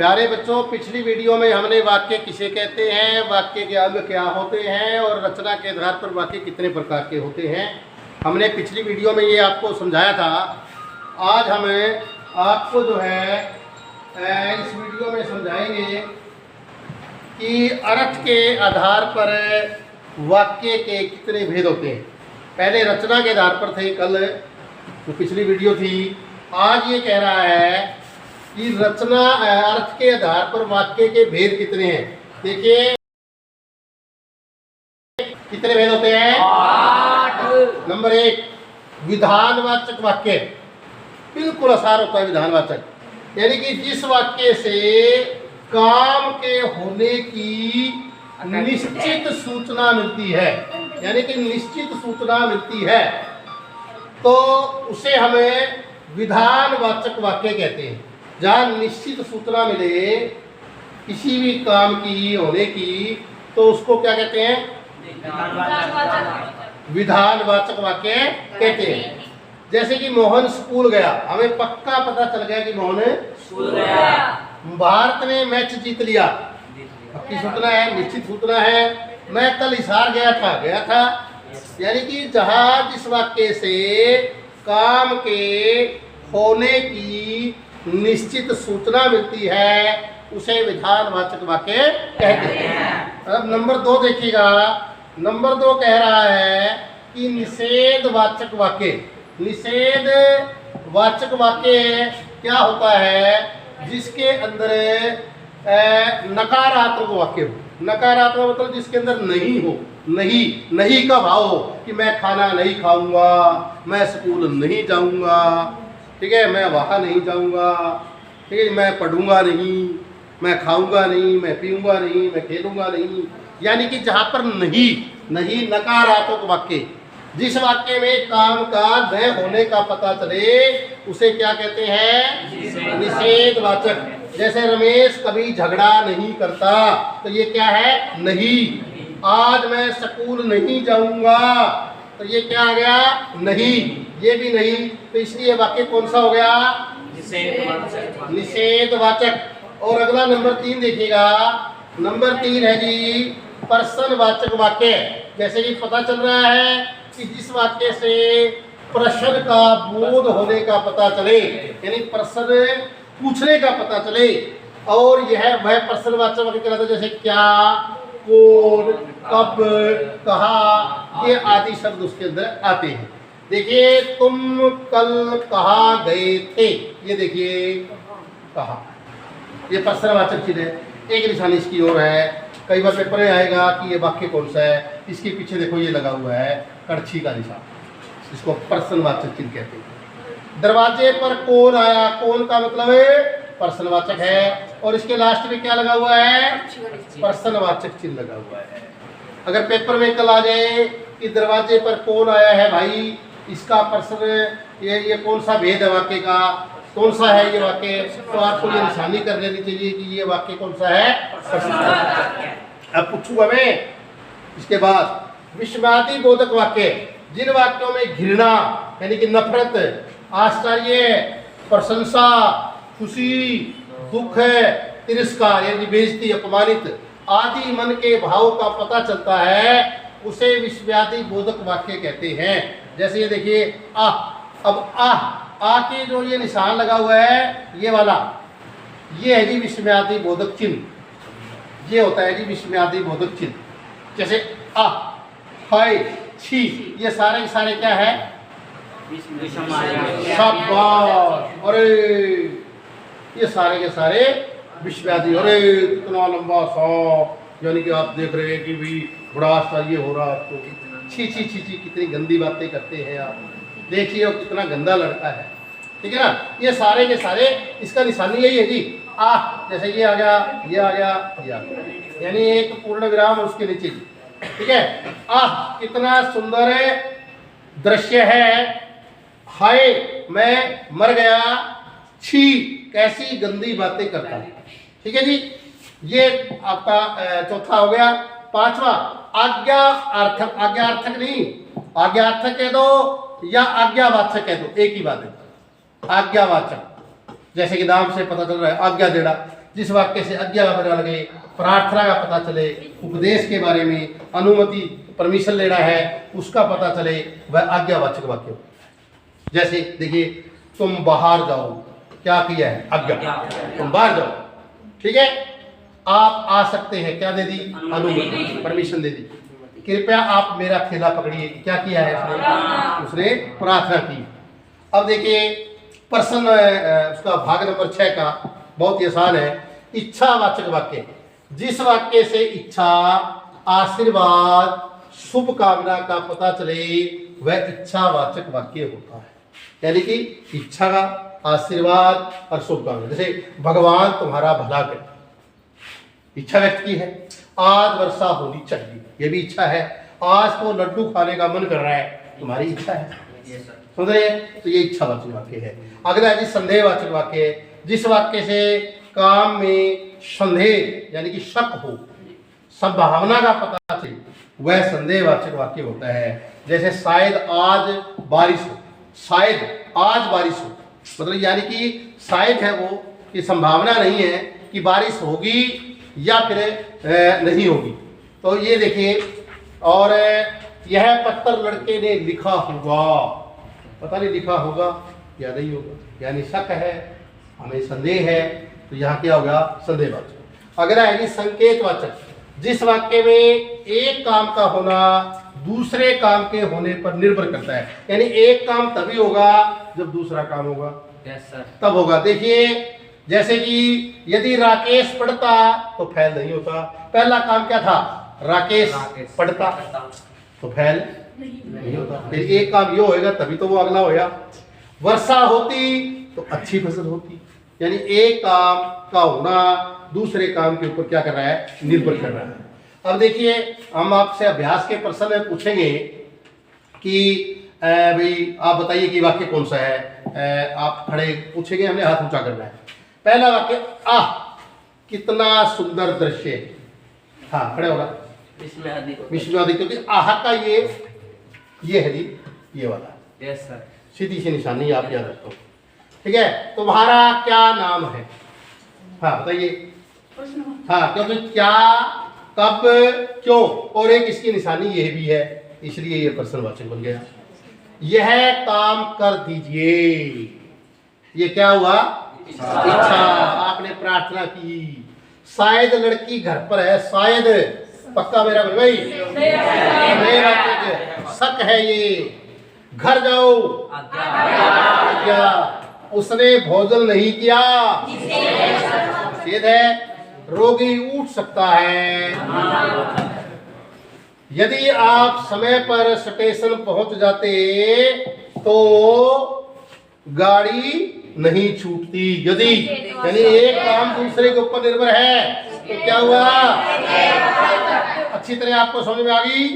प्यारे बच्चों, पिछली वीडियो में हमने वाक्य किसे कहते हैं, वाक्य के अंग क्या होते हैं और रचना के आधार पर वाक्य कितने प्रकार के होते हैं, हमने पिछली वीडियो में ये आपको समझाया था। आज हमें आपको जो है इस वीडियो में समझाएंगे कि अर्थ के आधार पर वाक्य के कितने भेद होते हैं। पहले रचना के आधार पर थे कल, जो पिछली वीडियो थी। आज ये कह रहा है कि रचना अर्थ के आधार पर वाक्य के भेद कितने हैं। देखिए कितने भेद होते हैं? 8। नंबर 1, विधानवाचक वाक्य। बिल्कुल आसान होता है विधानवाचक, यानी कि जिस वाक्य से काम के होने की निश्चित सूचना मिलती है, यानी कि निश्चित सूचना मिलती है, तो उसे हमें विधानवाचक वाक्य कहते हैं। जहाँ निश्चित सूचना मिले किसी भी काम की होने की, तो उसको क्या कहते हैं? विधानवाचक वाक्य कहते हैं। जैसे कि मोहन स्कूल गया, हमें पक्का पता चल गया कि मोहन स्कूल गया। भारत ने मैच जीत लिया, पक्की सूचना है, निश्चित सूचना है। मैं कल हिसार गया था। यानी कि जहाँ जिस वाक्य से काम के होने की निश्चित सूचना मिलती है, उसे विधानवाचक वाक्य कहते हैं। अब नंबर 2 देखिएगा। नंबर 2 कह रहा है कि निषेधवाचक वाक्य। निषेधवाचक वाक्य क्या होता है? जिसके अंदर नकारात्मक वाक्य हो। नकारात्मक मतलब जिसके अंदर नहीं हो, नहीं का भाव हो कि मैं खाना नहीं खाऊंगा, मैं स्कूल नहीं जाऊंगा, ठीक है, मैं वहाँ नहीं जाऊंगा, ठीक है, मैं पढ़ूंगा नहीं, मैं खाऊंगा नहीं, मैं पीऊंगा नहीं, मैं खेलूंगा नहीं। यानी कि जहाँ पर नहीं नकारात्मक वाक्य, जिस वाक्य में काम का न होने का पता चले, उसे क्या कहते हैं? निषेधवाचक। जैसे रमेश कभी झगड़ा नहीं करता, तो ये क्या है? नहीं। आज मैं स्कूल नहीं जाऊंगा, तो ये क्या आ गया? नहीं। ये भी नहीं, तो इसलिए वाक्य कौन सा हो गया? निषेधवाचक। और अगला नंबर 3 देखिएगा। नंबर 3 है जी प्रश्नवाचक वाक्य। जैसे कि पता चल रहा है कि जिस वाक्य से प्रश्न का बोध होने का पता चले, यानी प्रश्न पूछने का पता चले, और यह वह प्रश्नवाचक वाक्य कहलाता है। जैसे क्या, कौन, कब, कहा, ये आदि शब्द उसके अंदर आते हैं। देखिए, तुम कल कहाँ गए थे, ये देखिए कहा, ये प्रश्नवाचक चीज है। एक निशानी इसकी ओर है। कई बार पेपर में आएगा कि ये वाक्य कौन सा है। इसके पीछे देखो ये लगा हुआ है कड़छी का निशान, इसको प्रश्नवाचक चिन्ह कहते हैं। दरवाजे पर कौन आया, कौन का मतलब है प्रश्नवाचक है, और इसके लास्ट में क्या लगा हुआ है? प्रश्नवाचक चिन्ह लगा हुआ है। अगर पेपर में कल आ जाए कि दरवाजे पर कौन आया है भाई, इसका प्रश्न, ये कौन सा भेद है वाक्य का, कौन सा है ये वाक्य, तो आपको ये निशानी कर लेनी चाहिए कि ये वाक्य कौन सा है? अब पूछूंगा मैं। इसके बाद विस्मयादि बोधक वाक्य। जिन वाक्यों में घृणा यानी कि नफरत, आश्चर्य, प्रशंसा, खुशी, दुख, तिरस्कार यानी बेइज्जती, अपमानित आदि मन के भाव का पता चलता है, उसे विस्मयादि बोधक वाक्य कहते हैं। जैसे ये देखिए अब आ के जो ये निशान लगा हुआ है, ये वाला, ये है जी विस्मयादि बोधक चिन्ह। ये होता है जी विस्मयादि बोधक चिन्ह। जैसे आ, हाय, छी, ये सारे के सारे क्या है? शाबाश। अरे ये सारे के सारे विस्मयादि। अरे कितना लंबा सांप, यानी कि आप देख रहे हैं कि भी बड़ा आश्चर्य हो रहा है आपको। छी छी छी छी, कितनी गंदी बातें करते हैं आप, देखिए और कितना गंदा लड़का है, ठीक है ना। ये सारे के सारे इसका निशानी यही है जी, आ। जैसे ये आ गया, ये आ गया, ये आ गया, यानी एक पूर्ण विराम उसके नीचे जी, ठीक है। कितना सुंदर दृश्य है। हाय, मैं मर गया। छी, कैसी गंदी बातें करता है, ठीक है जी। ये आपका चौथा हो गया। 5वां आज्ञार्थक। आज्ञार्थक नहीं, आज्ञार्थक कह दो या आज्ञावाचक कह दो, एक ही बात है। आज्ञावाचक, जैसे कि नाम से पता चल रहा है आज्ञा देना, जिस वाक्य से आज्ञा का पता लगे, प्रार्थना का पता चले, उपदेश के बारे में, अनुमति परमिशन लेना है उसका पता चले, वह आज्ञावाचक वाक्य होता है। जैसे देखिए, तुम बाहर जाओ, क्या किया है? आज्ञा, तुम बाहर जाओ, ठीक है। आप आ सकते हैं, क्या दे दी? अनुमति, परमिशन दे दी। कृपया आप मेरा थैला पकड़िए, क्या किया है उसने? प्रार्थना की। अब देखिए प्रश्न उसका भाग नंबर 6 का बहुत ही आसान है। इच्छावाचक वाक्य, जिस वाक्य से इच्छा, आशीर्वाद, शुभ कामना का पता चले वह इच्छावाचक वाक्य होता है। यानी कि इच्छा का, आशीर्वाद और शुभ कामना। जैसे भगवान तुम्हारा भला करे, इच्छा व्यक्त की है। आज वर्षा होनी चाहिए, ये भी इच्छा है। आज तो लड्डू खाने का मन कर रहा है, तुम्हारी इच्छा है, समझ रहे हैं? तो ये इच्छावाचक वाक्य है। अगला है जी संदेहवाचक वाक्य, जिस वाक्य से काम में संदेह यानी कि शक हो, संभावना का पता चले, वह संदेहवाचक वाक्य होता है। जैसे शायद आज बारिश हो, शायद आज बारिश हो, मतलब यानी कि शायद है वो कि संभावना नहीं है कि बारिश होगी या फिर नहीं होगी। तो ये देखिए, और यह पत्र लड़के ने लिखा होगा, पता नहीं लिखा होगा या नहीं होगा, यानी शक है, हमें संदेह है, तो यहाँ क्या होगा? संदेहवाचक। अगला है कि संकेतवाचक, जिस वाक्य में एक काम का होना दूसरे काम के होने पर निर्भर करता है। यानी एक काम तभी होगा जब दूसरा काम होगा, तब होगा। देखिए जैसे कि यदि राकेश पढ़ता तो फैल नहीं होता। पहला काम क्या था? राकेश पढ़ता, तो फैल नहीं होता। फिर एक काम ये होएगा तभी तो वो अगला होगा। वर्षा होती तो अच्छी फसल होती। यानी एक काम का होना दूसरे काम के ऊपर क्या कर रहा है? निर्भर कर रहा है। अब देखिए, हम आपसे अभ्यास के प्रश्न में पूछेंगे कि भाई आप बताइए कि वाक्य कौन सा है। आप खड़े पूछेंगे, हमने हाथ ऊंचा करना है। पहला वाक्य, आह कितना सुंदर दृश्य। हाँ, खड़े होगा, विश्ववादी, क्योंकि आह का ये है जी, ये वाला। यस सर, सीधी सी निशानी आप याद रखो, ठीक है। तुम्हारा क्या नाम है? हाँ बताइए। हाँ, क्योंकि क्या, कब, क्यों, और एक इसकी निशानी यह भी है, इसलिए ये प्रश्नवाचक बन गया। यह काम कर दीजिए, ये क्या हुआ? इच्छा, आपने प्रार्थना की। शायद लड़की घर पर है, शायद, पक्का मेरा भाई, शक है ये। घर जाओ, क्या उसने भोजन नहीं किया, खेद है। रोगी उठ सकता है। यदि आप समय पर स्टेशन पहुंच जाते तो गाड़ी नहीं छूटती। यदि, यानी एक काम दूसरे के ऊपर निर्भर है, तो क्या हुआ? अच्छी तरह आपको समझ में आ गई?